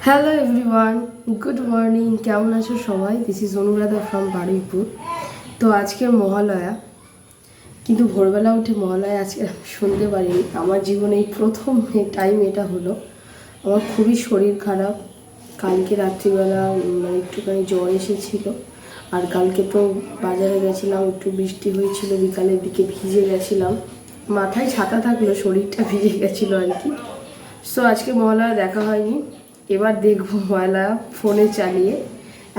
Hello everyone, good morning. কেমন আছো সবাই? This is Anuradha from Baruipur. তো আজকে মহালয়া, কিন্তু ভোরবেলা উঠে মহালয়া আজকে শুনতে পারিনি। আমার জীবনে এই প্রথম টাইম এটা হলো। আমার খুবই শরীর খারাপ। কালকে রাত্রিবেলা একটুখানি জ্বর এসেছিল, আর কালকে তো বাজারে গেছিলাম, একটু বৃষ্টি হয়েছিল, বিকালের দিকে ভিজে গেছিলাম। মাথায় ছাতা থাকলেও শরীরটা ভিজে গেছিলো আর কি। সো আজকে মহালয়া দেখা হয়নি। এবার দেখবো মহালয়া ফোনে চালিয়ে।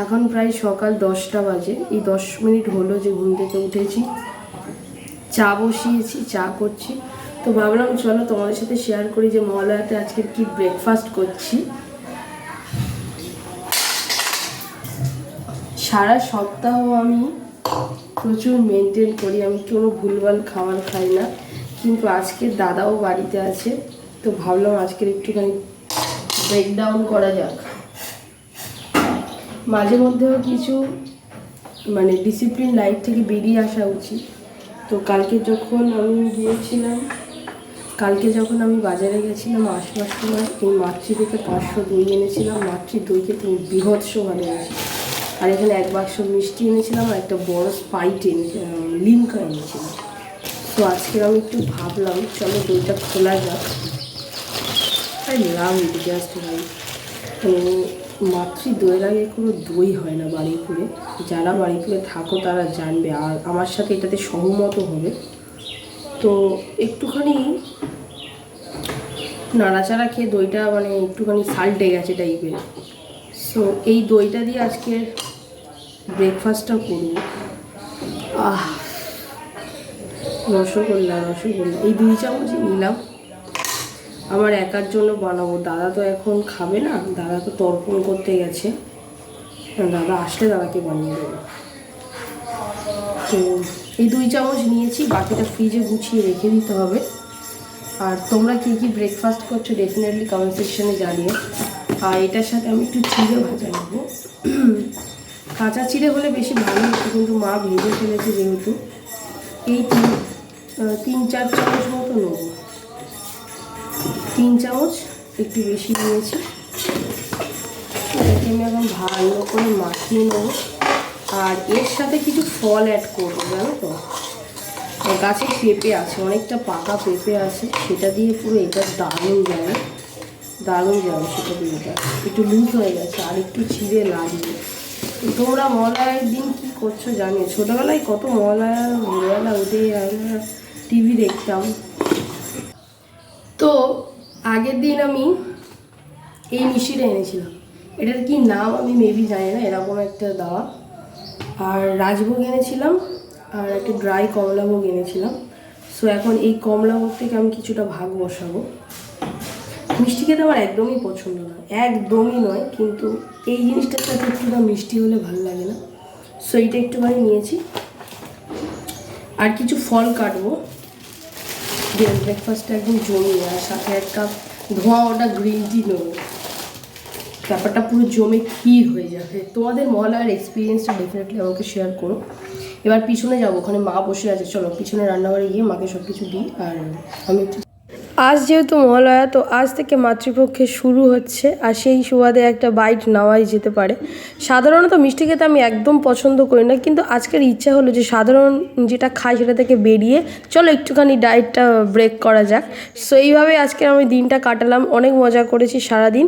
এখন প্রায় সকাল 10টা বাজে। এই 10 মিনিট হলো যে ঘুম থেকে উঠেছি, চা বসিয়েছি, চা করছি। তো ভাবলাম চলো তোমাদের সাথে শেয়ার করি যে মহালয়াতে আজকে কি ব্রেকফাস্ট করছি। সারা সপ্তাহ আমি প্রচুর মেনটেন করি, আমি কোনো ভুলভাল খাবার খাই না, কিন্তু আজকে দাদাও বাড়িতে আছে, তো ভাবলাম আজকের একটুখানি ব্রেকডাউন করা যাক। মাঝে মধ্যেও কিছু ডিসিপ্লিন লাইফ থেকে বেরিয়ে আসা উচিত। তো কালকে যখন আমি বাজারে গেছিলাম আসবার সময় এই মাতৃ থেকে 500 দই এনেছিলাম। মাতৃ দইকে তুমি বীভৎস ভালোবাসি। আর এখানে 1 বাক্স মিষ্টি এনেছিলাম, আর একটা বড় স্পাইট লিমকা এনেছিলাম। তো আজকে আমি একটু ভাবলাম চলো দইটা খোলা যাক। আই লাভ ইট জাস্ট ভাই। তো মাতৃ দইয়ের আগে কোনো দই হয় না বারুইপুরে। যারা বারুইপুরে থাকো তারা জানবে, আর আমার সাথে এটাতে সহমত হবে। তো একটুখানি নাড়াচাড়া খেয়ে দইটা একটুখানি সাল্টে গেছে টাইপের। সো এই দইটা দিয়ে আজকে ব্রেকফাস্টটা করব। রসগোল্লা এই 2 চামচ নিলাম, আমার একার জন্য বানাবো। দাদা তো এখন খাবে না, দাদা তো তর্পণ করতে গেছে। দাদা আসলে দাদাকে বানিয়ে দেবো। তো এই 2 চামচ নিয়েছি, বাকিটা ফ্রিজে গুছিয়ে রেখে দিতে হবে। আর তোমরা কী কী ব্রেকফাস্ট করছো ডেফিনেটলি কমেন্ট সেকশনে জানিও। আর এটার সাথে আমি একটু চিড়ে ভাজা নেবো। কাঁচা চিড়ে হলে বেশি ভালো হতো, কিন্তু মা ভেজে ফেলেছে যেহেতু, এই 3-4 চামচ মতো নেবো। 3 চামচ একটু বেশি নিয়েছি। এটাকে আমি এখন ভালো করে মাখিয়ে নেবো। আর এর সাথে কিছু ফল অ্যাড করবো, জানো তো। গাছে পেঁপে আছে, অনেকটা পাকা পেঁপে আছে, সেটা দিয়ে পুরো এটা দারুণ যাবে সেটা দিয়ে। এটা একটু লুজ হয়ে গেছে, আর একটু ছিঁড়ে লাগিয়ে। তোমরা মহালয়ার দিন কী করছো জানিও। ছোটোবেলায় কত মহালয়া ভোরবেলা উঠে আমরা টিভি দেখতাম। তো আগের দিন আমি এই মিষ্টিটা এনেছিলাম, এটার কি নাম আমি মেবি জানি না, এরকম একটা দেওয়া। আর রাজভোগ এনেছিলাম, আর একটা ড্রাই কমলাভোগ এনেছিলাম। সো এখন এই কমলাভোগ থেকে আমি কিছুটা ভাগ বসাবো। মিষ্টি খেতে আমার একদমই পছন্দ না, একদমই নয়, কিন্তু এই জিনিসটার সাথে একটুটা মিষ্টি হলে ভালো লাগে না। সো এইটা একটুখানি নিয়েছি। আর কিছু ফল কাটবো, ব্রেকফাস্টটা একদম জমিয়ে। আর সাথে 1 কাপ ধোঁয়া ওটা গ্রিন টি নেবো, ব্যাপারটা পুরো জমে ক্ষীর হয়ে যাবে। তোমাদের মহালয়ার এক্সপিরিয়েন্সটা ডেফিনেটলি আমাকে শেয়ার করো। এবার পিছনে যাবো, ওখানে মা বসে আছে, চলো পিছনে রান্নাঘরে গিয়ে মাকে সব কিছু দিই। আর আমি একটু আজ যেহেতু মহালয়া, তো আজ থেকে মাতৃপক্ষে শুরু হচ্ছে, আর সেই সুবাদে একটা বাইট নেওয়াই যেতে পারে। সাধারণত মিষ্টি খেতে আমি একদম পছন্দ করি না, কিন্তু আজকের ইচ্ছা হলো যে সাধারণ যেটা খাই সেটা থেকে বেরিয়ে চলো একটুখানি ডায়েটটা ব্রেক করা যাক। সো এইভাবে আজকে আমি দিনটা কাটালাম, অনেক মজা করেছি সারাদিন।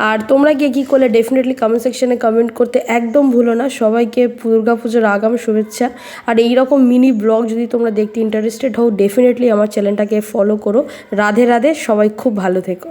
আর তোমরা গিয়ে কী করলে ডেফিনেটলি কমেন্ট সেকশনে কমেন্ট করতে একদম ভুলো না। সবাইকে দুর্গাপুজোর আগাম শুভেচ্ছা। আর এইরকম মিনি ব্লগ যদি তোমরা দেখতে ইন্টারেস্টেড হও, ডেফিনেটলি আমার চ্যানেলটাকে ফলো করো। রাধে রাধে, সবাই খুব ভালো থেকো।